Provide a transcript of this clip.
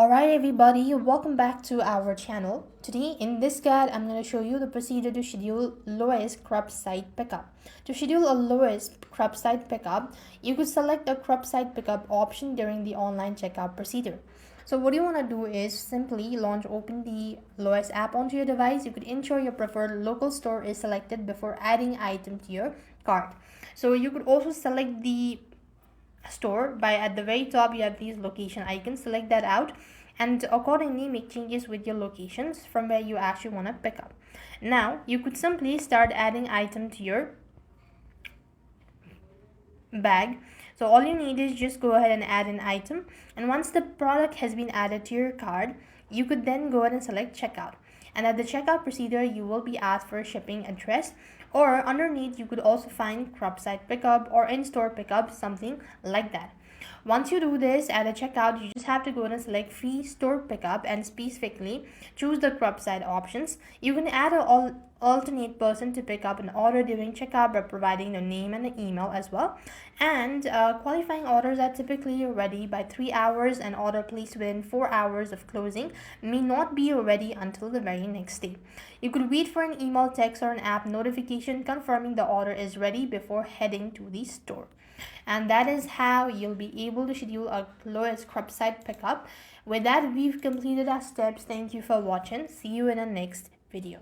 Alright everybody, welcome back to our channel. Today in this guide, I'm going to show you the procedure to schedule Lowe's cropsite pickup. To schedule a Lowe's cropsite pickup, you could select the cropsite pickup option during the online checkout procedure. So what you want to do is simply open the Lowe's app onto your device. You could ensure your preferred local store is selected before adding item to your cart. So you could also select the store by at the very top you have these location icons. Select that out and accordingly make changes with your locations from where you actually want to pick up. Now you could simply start adding item to your bag. So all you need is just go ahead and add an item, and once the product has been added to your cart, you could then go ahead and select checkout. And at the checkout procedure, you will be asked for a shipping address, or underneath you could also find cropsite pickup or in-store pickup, something like that. Once you do this at a checkout, you just have to go and select free store pickup and specifically choose the cropsite options. You can add an alternate person to pick up an order during checkout by providing the name and the email as well. And qualifying orders are typically ready by 3 hours, and order placed within 4 hours of closing may not be ready until the very next day. You could wait for an email, text, or an app notification confirming the order is ready before heading to the store. And that is how you'll be able to schedule a Lowe's cropsite pickup. With that, we've completed our steps. Thank you for watching. See you in the next video.